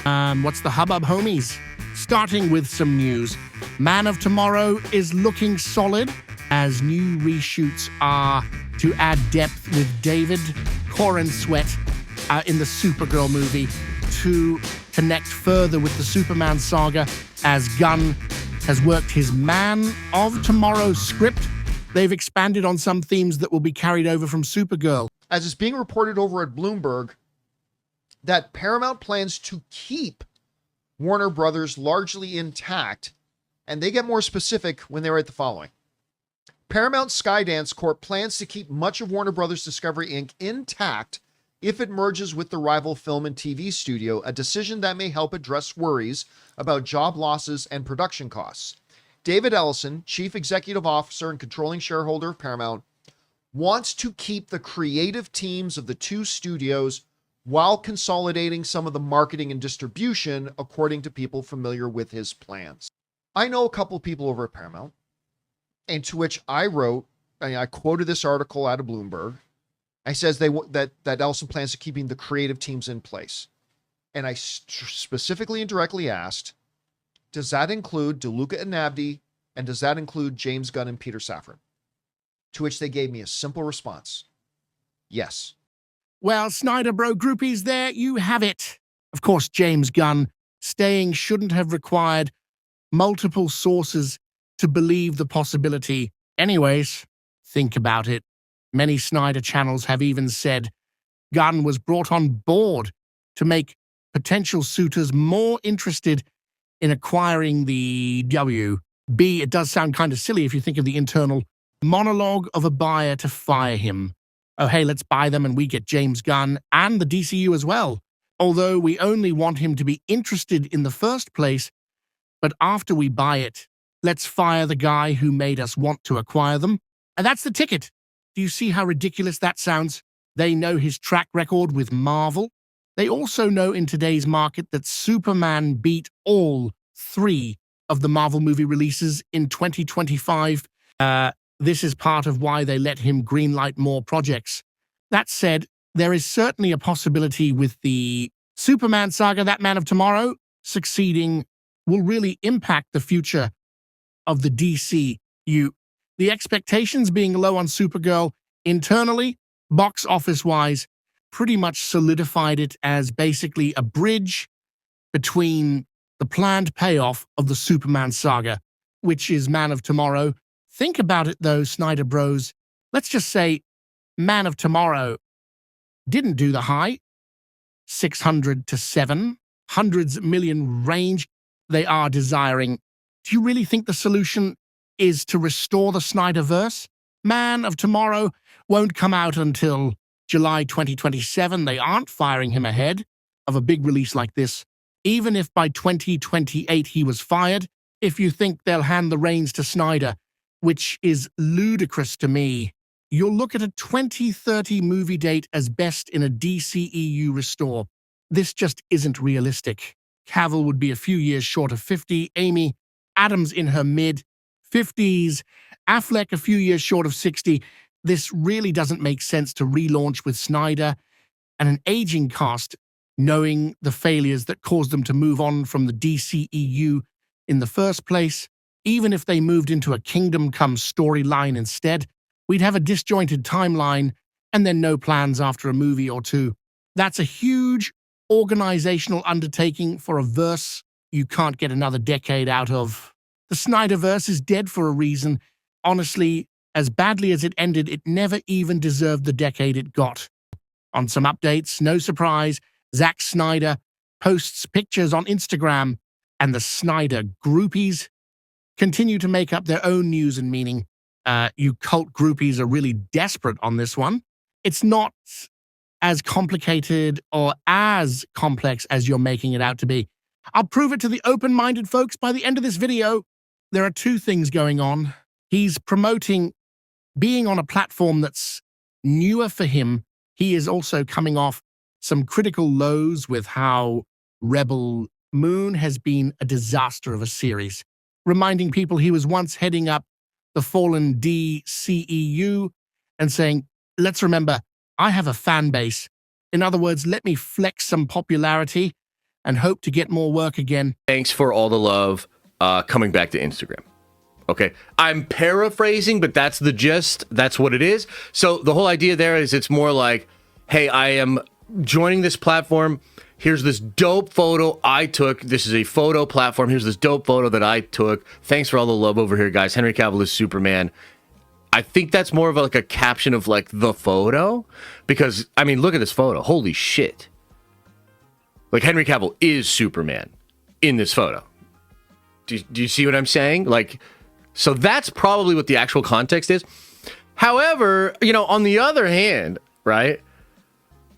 What's the hubbub, homies? Starting with some news. Man of Tomorrow is looking solid as new reshoots are to add depth with David Corenswet in the Supergirl movie to connect further with the Superman saga as Gunn has worked his Man of Tomorrow script. They've expanded on some themes that will be carried over from Supergirl. As is being reported over at Bloomberg, that Paramount plans to keep Warner Brothers largely intact, and they get more specific when they write the following. Paramount Skydance Corp plans to keep much of Warner Brothers Discovery Inc. intact if it merges with the rival film and TV studio, a decision that may help address worries about job losses and production costs. David Ellison, Chief Executive Officer and controlling shareholder of Paramount, wants to keep the creative teams of the two studios while consolidating some of the marketing and distribution, according to people familiar with his plans. I know a couple of people over at Paramount, and to which I wrote, I quoted this article out of Bloomberg. I says that Ellison plans to keeping the creative teams in place. And I specifically and directly asked, does that include DeLuca and Nabdi, and does that include James Gunn and Peter Safran? To which they gave me a simple response. Yes. Well, Snyder Bro groupies, there you have it. Of course, James Gunn staying shouldn't have required multiple sources to believe the possibility. Anyways, think about it. Many Snyder channels have even said Gunn was brought on board to make potential suitors more interested in acquiring the WB. It does sound kind of silly if you think of the internal monologue of a buyer to fire him. Oh, hey, let's buy them and we get James Gunn and the DCU as well. Although we only want him to be interested in the first place, but after we buy it, let's fire the guy who made us want to acquire them. And that's the ticket. Do you see how ridiculous that sounds? They know his track record with Marvel. They also know in today's market that Superman beat all three of the Marvel movie releases in 2025. This is part of why they let him greenlight more projects. That said, there is certainly a possibility with the Superman saga that Man of Tomorrow succeeding will really impact the future of the DCU. The expectations being low on Supergirl internally, box office-wise, pretty much solidified it as basically a bridge between the planned payoff of the Superman saga, which is Man of Tomorrow. Think about it though, Snyder Bros. Let's just say Man of Tomorrow didn't do the high 600 to 700 million range they are desiring. Do you really think the solution is to restore the SnyderVerse? Man of Tomorrow won't come out until July 2027. They aren't firing him ahead of a big release like this. Even if by 2028 he was fired, if you think they'll hand the reins to Snyder, which is ludicrous to me, you'll look at a 2030 movie date as best in a DCEU restore. This just isn't realistic. Cavill would be a few years short of 50, Amy Adams in her mid-50s, Affleck a few years short of 60. This really doesn't make sense to relaunch with Snyder and an aging cast, knowing the failures that caused them to move on from the DCEU in the first place. Even if they moved into a Kingdom Come storyline instead, we'd have a disjointed timeline and then no plans after a movie or two. That's a huge organizational undertaking for a verse you can't get another decade out of. The SnyderVerse is dead for a reason. Honestly, as badly as it ended, it never even deserved the decade it got. On some updates, no surprise, Zack Snyder posts pictures on Instagram, and the Snyder groupies continue to make up their own news and meaning. You cult groupies are really desperate on this one. It's not as complicated or as complex as you're making it out to be. I'll prove it to the open-minded folks by the end of this video. There are two things going on. He's promoting being on a platform that's newer for him. He is also coming off some critical lows with how Rebel Moon has been a disaster of a series, reminding people he was once heading up the fallen DCEU and saying, let's remember, I have a fan base. In other words, let me flex some popularity and hope to get more work again. Thanks for all the love. Coming back to Instagram. Okay, I'm paraphrasing, but that's the gist. That's what it is. So the whole idea there is it's more like, hey, I am joining this platform. Here's this dope photo I took. This is a photo platform. Here's this dope photo that I took. Thanks for all the love over here, guys. Henry Cavill is Superman. I think that's more of like a caption of like the photo, because I mean, look at this photo. Holy shit. Like Henry Cavill is Superman in this photo. Do you see what I'm saying? Like, so that's probably what the actual context is. However, you know, on the other hand, right?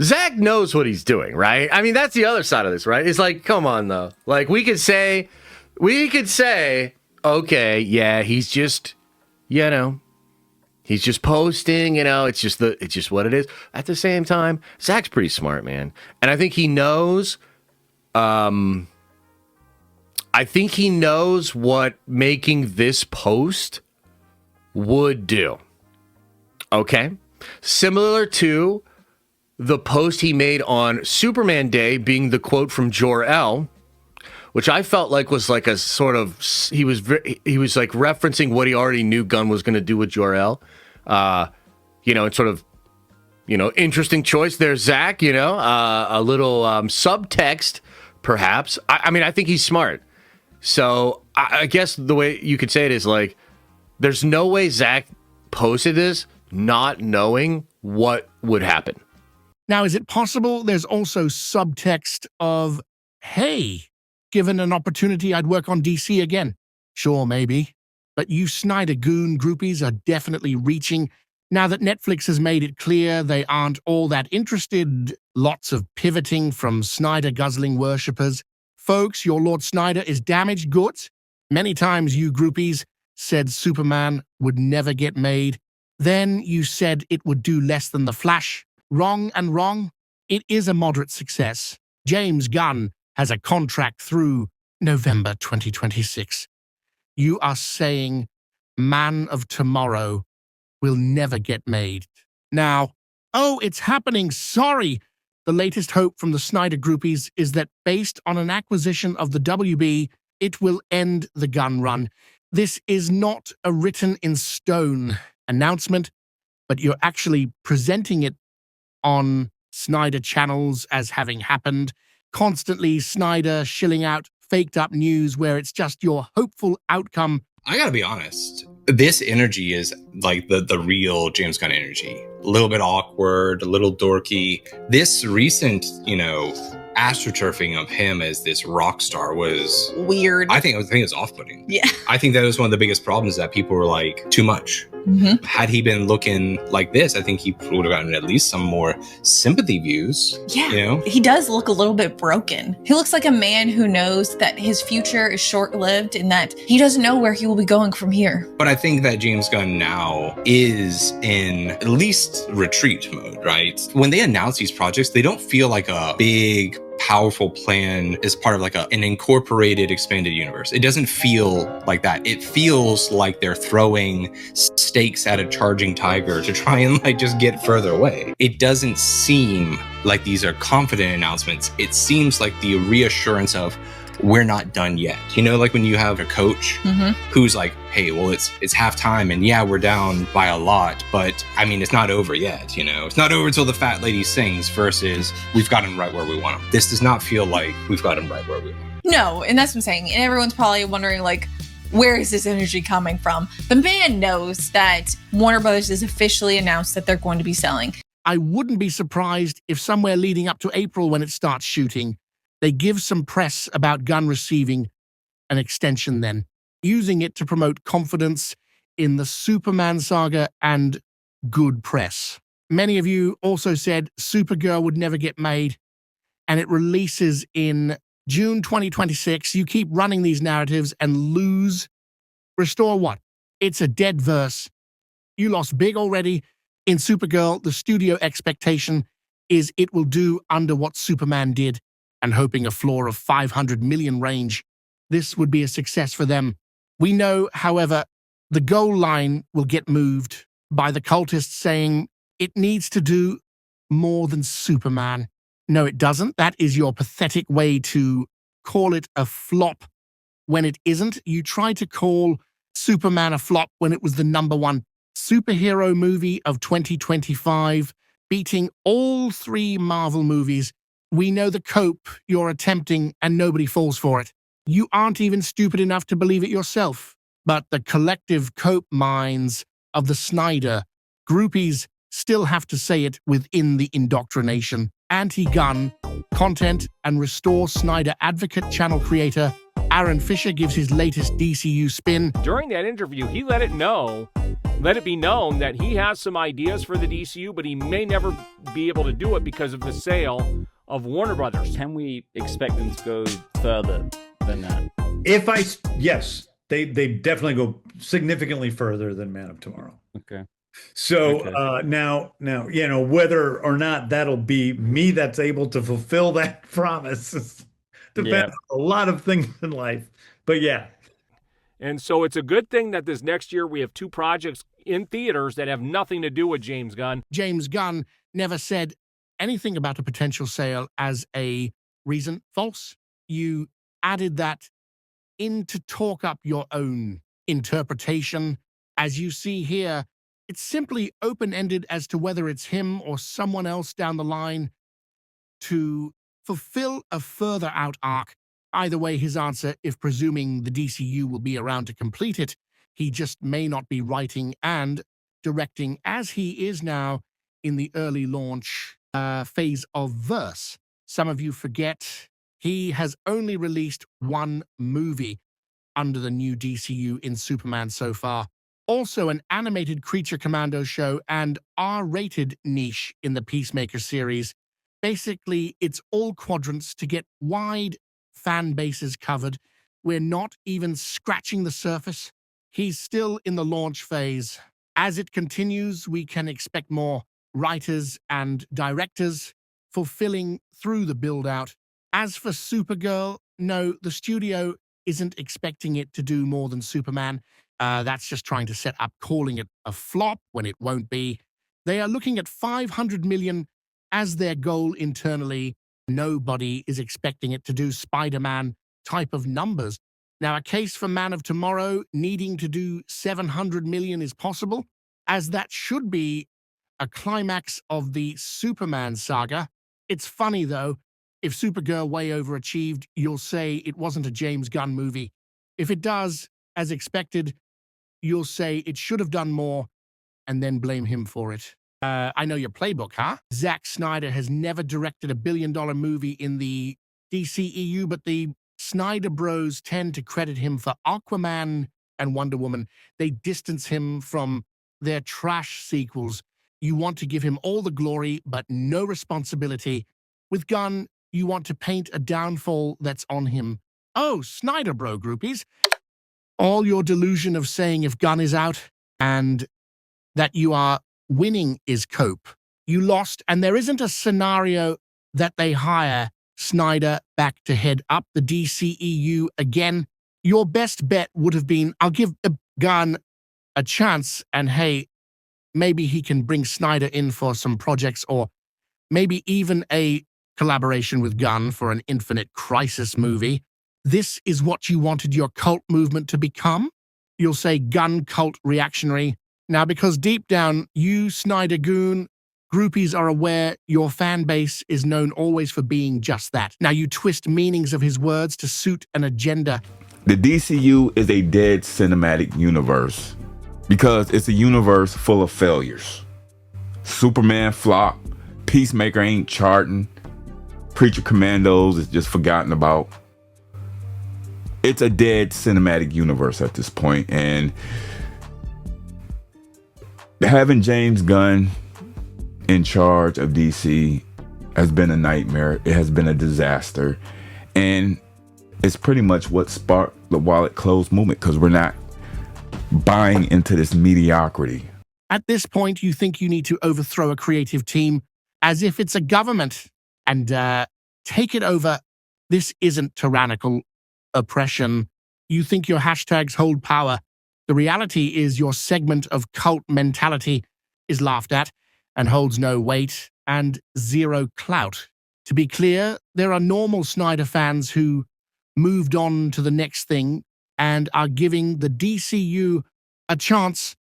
Zack knows what he's doing, right? I mean, that's the other side of this, right? It's like, come on, though. Like, we could say, okay, yeah, he's just, you know, he's just posting, you know, it's just what it is. At the same time, Zack's pretty smart, man. And I think he knows, what making this post would do. Okay? Similar to the post he made on Superman Day being the quote from Jor-El, which I felt like was like a sort of, he was like referencing what he already knew Gunn was going to do with Jor-El. You know, it's sort of, you know, interesting choice there, Zack, you know, a little subtext, perhaps. I mean, I think he's smart. So I guess the way you could say it is like, there's no way Zack posted this not knowing what would happen. Now, is it possible there's also subtext of, hey, given an opportunity, I'd work on DC again? Sure, maybe. But you Snyder Goon groupies are definitely reaching. Now that Netflix has made it clear they aren't all that interested, lots of pivoting from Snyder guzzling worshippers. Folks, your Lord Snyder is damaged goods. Many times you groupies said Superman would never get made. Then you said it would do less than The Flash. Wrong and wrong. It is a moderate success. James Gunn has a contract through November 2026. You are saying Man of Tomorrow will never get made. Now, oh, it's happening. Sorry. The latest hope from the Snyder groupies is that based on an acquisition of the WB, it will end the Gunn run. This is not a written in stone announcement, but you're actually presenting it on Snyder channels as having happened. Constantly Snyder shilling out faked up news where it's just your hopeful outcome. I gotta be honest. This energy is like the real James Gunn energy. A little bit awkward, a little dorky. This recent, you know, astroturfing of him as this rock star was weird. I think it was off-putting. Yeah. I think that was one of the biggest problems, that people were like, too much. Mm-hmm. Had he been looking like this, I think he would have gotten at least some more sympathy views. Yeah. You know? He does look a little bit broken. He looks like a man who knows that his future is short-lived and that he doesn't know where he will be going from here. But I think that James Gunn now is in at least retreat mode, right? When they announce these projects, they don't feel like a big, powerful plan as part of like an incorporated expanded universe. It doesn't feel like that. It feels like they're throwing stakes at a charging tiger to try and like just get further away. It doesn't seem like these are confident announcements. It seems like the reassurance of, we're not done yet. You know, like when you have a coach who's like, hey, well, it's halftime and yeah, we're down by a lot, but I mean, it's not over yet. You know, it's not over until the fat lady sings versus we've got him right where we want him. This does not feel like we've got him right where we want him. No, and that's what I'm saying. And everyone's probably wondering, like, where is this energy coming from? The man knows that Warner Brothers has officially announced that they're going to be selling. I wouldn't be surprised if somewhere leading up to April when it starts shooting, they give some press about Gunn receiving an extension then, using it to promote confidence in the Superman saga and good press. Many of you also said Supergirl would never get made, and it releases in June 2026. You keep running these narratives and lose. Restore what? It's a dead verse. You lost big already. In Supergirl, the studio expectation is it will do under what Superman did, and hoping a floor of 500 million range. This would be a success for them. We know, however, the goal line will get moved by the cultists saying it needs to do more than Superman. No, it doesn't. That is your pathetic way to call it a flop when it isn't. You tried to call Superman a flop when it was the #1 superhero movie of 2025, beating all 3 Marvel movies. We know the cope you're attempting and nobody falls for it. You aren't even stupid enough to believe it yourself. But the collective cope minds of the Snyder groupies still have to say it within the indoctrination. Anti-Gunn content and Restore Snyder advocate channel creator Aaron Fisher gives his latest DCU spin. During that interview, he let it be known that he has some ideas for the DCU, but he may never be able to do it because of the sale of Warner Brothers. Can we expect them to go further than that? Yes, they definitely go significantly further than Man of Tomorrow. Okay. So Okay. now, whether or not that'll be me that's able to fulfill that promise depends on a lot of things in life. But yeah. And so it's a good thing that this next year we have 2 projects in theaters that have nothing to do with James Gunn. James Gunn never said anything about a potential sale as a reason. False. You added that in to talk up your own interpretation. As you see here, it's simply open-ended as to whether it's him or someone else down the line to fulfill a further out arc. Either way, his answer, if presuming the DCU will be around to complete it, he just may not be writing and directing as he is now in the early launch phase of Verse. Some of you forget he has only released 1 movie under the new DCU in Superman so far. Also an animated Creature Commando show and R-rated niche in the Peacemaker series. Basically, it's all quadrants to get wide fan bases covered. We're not even scratching the surface. He's still in the launch phase. As it continues, we can expect more writers and directors fulfilling through the build-out. As for Supergirl, no, the studio isn't expecting it to do more than Superman. That's just trying to set up calling it a flop when it won't be. They are looking at 500 million as their goal internally. Nobody is expecting it to do Spider-Man type of numbers. Now, a case for Man of Tomorrow needing to do 700 million is possible, as that should be a climax of the Superman saga. It's funny, though, if Supergirl way overachieved, you'll say it wasn't a James Gunn movie. If it does, as expected, you'll say it should have done more and then blame him for it. I know your playbook, huh? Zack Snyder has never directed a billion-dollar movie in the DCEU, but the Snyder Bros tend to credit him for Aquaman and Wonder Woman. They distance him from their trash sequels. You want to give him all the glory, but no responsibility. With Gunn, you want to paint a downfall that's on him. Oh, Snyder Bro groupies. All your delusion of saying if Gunn is out and that you are winning is cope. You lost, and there isn't a scenario that they hire Snyder back to head up the DCEU again. Your best bet would have been, I'll give Gunn a chance, and hey, maybe he can bring Snyder in for some projects, or maybe even a collaboration with Gunn for an Infinite Crisis movie. This is what you wanted your cult movement to become? You'll say Gunn cult reactionary. Now, because deep down, you, Snyder Goon, groupies are aware your fan base is known always for being just that. Now, you twist meanings of his words to suit an agenda. The DCU is a dead cinematic universe because it's a universe full of failures. Superman flop, Peacemaker ain't charting, Creature Commandos is just forgotten about. It's a dead cinematic universe at this point, and having James Gunn in charge of DC has been a nightmare. It has been a disaster, and it's pretty much what sparked the wallet closed movement, because we're not buying into this mediocrity. At this point, you think you need to overthrow a creative team as if it's a government and take it over. This isn't tyrannical oppression. You think your hashtags hold power. The reality is your segment of cult mentality is laughed at and holds no weight and zero clout. To be clear, there are normal Snyder fans who moved on to the next thing and are giving the DCU a chance.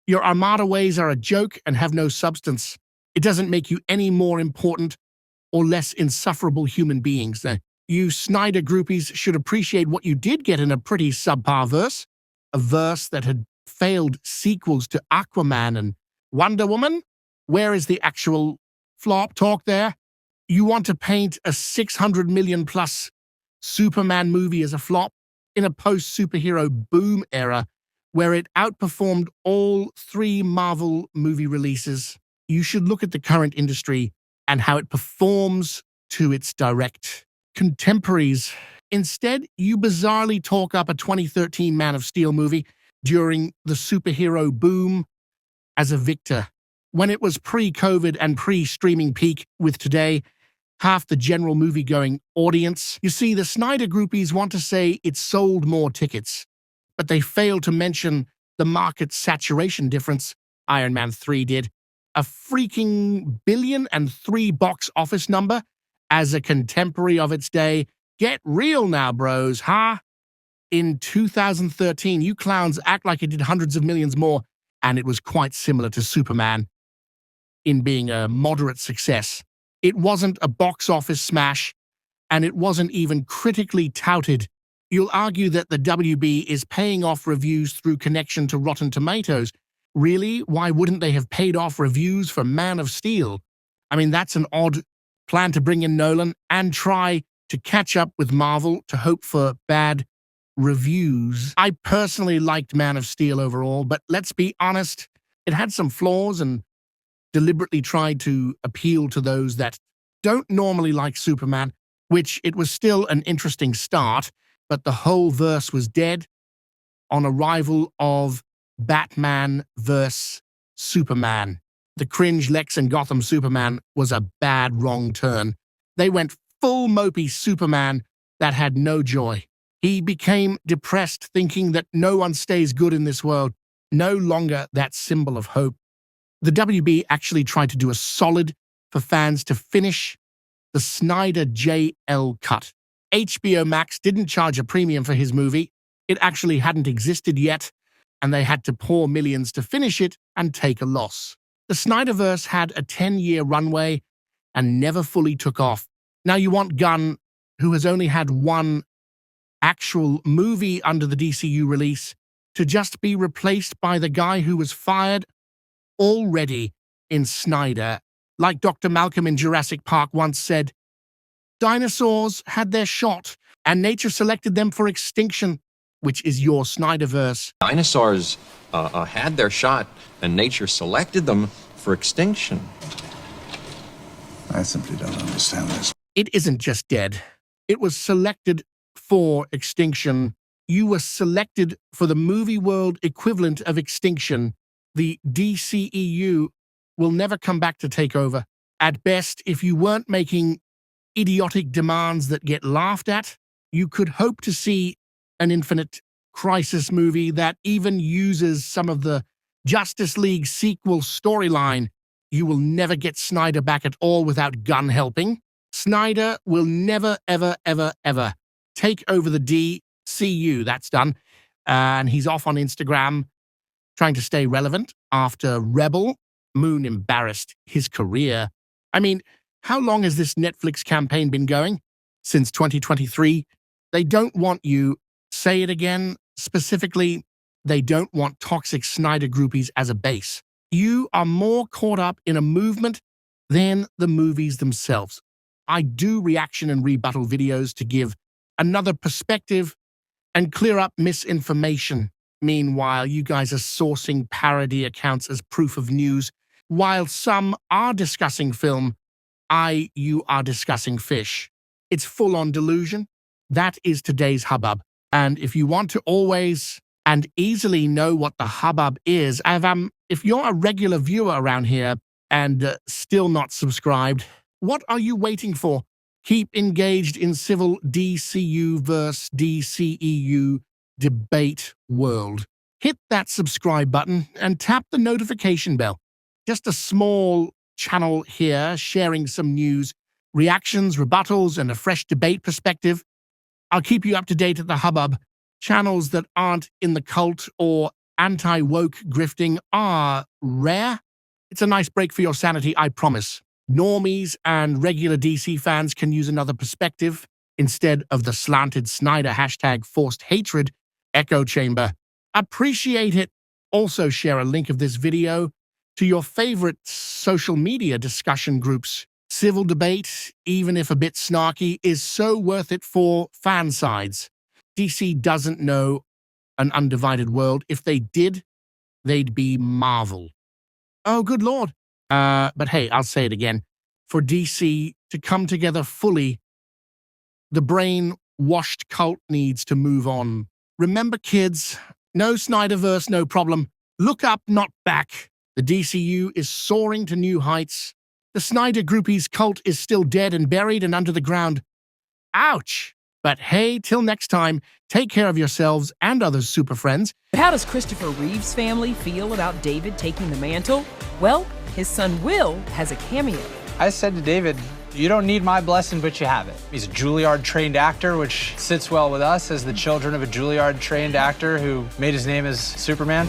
Your Armada ways are a joke and have no substance. It doesn't make you any more important or less insufferable human beings. You Snyder groupies should appreciate what you did get in a pretty subpar verse, a verse that had failed sequels to Aquaman and Wonder Woman. Where is the actual flop talk there? You want to paint a 600 million plus Superman movie as a flop in a post-superhero boom era where it outperformed all 3 Marvel movie releases. You should look at the current industry and how it performs to its direct contemporaries. Instead, you bizarrely talk up a 2013 Man of Steel movie during the superhero boom as a victor, when it was pre-COVID and pre-streaming peak with today half the general movie-going audience. You see, the Snyder groupies want to say it sold more tickets, but they fail to mention the market saturation difference Iron Man 3 did. A freaking $1.3 billion box office number as a contemporary of its day. Get real now, bros, huh? In 2013, you clowns act like it did hundreds of millions more, and it was quite similar to Superman in being a moderate success. It wasn't a box office smash, and it wasn't even critically touted. You'll argue that the WB is paying off reviews through connection to Rotten Tomatoes. Really? Why wouldn't they have paid off reviews for Man of Steel? I mean, that's an odd plan to bring in Nolan and try to catch up with Marvel to hope for bad reviews. I personally liked Man of Steel overall, but let's be honest, it had some flaws and deliberately tried to appeal to those that don't normally like Superman, which it was still an interesting start, but the whole verse was dead on arrival of Batman vs. Superman. The cringe Lex and Gotham Superman was a bad wrong turn. They went full mopey Superman that had no joy. He became depressed, thinking that no one stays good in this world, no longer that symbol of hope. The WB actually tried to do a solid for fans to finish the Snyder JL cut. HBO Max didn't charge a premium for his movie. It actually hadn't existed yet, and they had to pour millions to finish it and take a loss. The SnyderVerse had a 10-year runway and never fully took off. Now you want Gunn, who has only had one actual movie under the DCU release, to just be replaced by the guy who was fired already in Snyder. Like Dr. Malcolm in Jurassic Park once said, dinosaurs had their shot, and nature selected them for extinction, which is your SnyderVerse. Dinosaurs had their shot, and nature selected them for extinction. I simply don't understand this. It isn't just dead. It was selected for extinction. You were selected for the movie world equivalent of extinction. The DCEU will never come back to take over. At best, if you weren't making idiotic demands that get laughed at, you could hope to see an Infinite Crisis movie that even uses some of the Justice League sequel storyline. You will never get Snyder back at all without Gunn helping. Snyder will never, ever, ever, ever take over the DCU. That's done. And he's off on Instagram trying to stay relevant after Rebel. Moon embarrassed his career. I mean, how long has this Netflix campaign been going? Since 2023? They don't want you. Say it again. Specifically, they don't want toxic Snyder groupies as a base. You are more caught up in a movement than the movies themselves. I do reaction and rebuttal videos to give another perspective and clear up misinformation. Meanwhile, you guys are sourcing parody accounts as proof of news. While some are discussing film, you are discussing fish. It's full-on delusion. That is today's hubbub. And if you want to always and easily know what the hubbub is, if you're a regular viewer around here and still not subscribed, what are you waiting for? Keep engaged in civil DCU versus DCEU debate world. Hit that subscribe button and tap the notification bell. Just a small channel here sharing some news reactions, rebuttals, and a fresh debate perspective. I'll keep you up to date at the Hubbub. Channels that aren't in the cult or anti-woke grifting are rare. It's a nice break for your sanity, I promise. Normies and regular DC fans can use another perspective instead of the slanted Snyder #forced hatred echo chamber. Appreciate it. Also share a link of this video to your favorite social media discussion groups. Civil debate, even if a bit snarky, is so worth it for fan sides. DC doesn't know an undivided world. If they did, they'd be Marvel. Oh, good Lord. But hey, I'll say it again. For DC to come together fully, the brain-washed cult needs to move on. Remember, kids, no SnyderVerse, no problem. Look up, not back. The DCU is soaring to new heights. The Snyder groupies cult is still dead and buried and under the ground. Ouch! But hey, till next time, take care of yourselves and others, super friends. How does Christopher Reeve's family feel about David taking the mantle? Well, his son Will has a cameo. I said to David, you don't need my blessing, but you have it. He's a Juilliard-trained actor, which sits well with us as the children of a Juilliard-trained actor who made his name as Superman.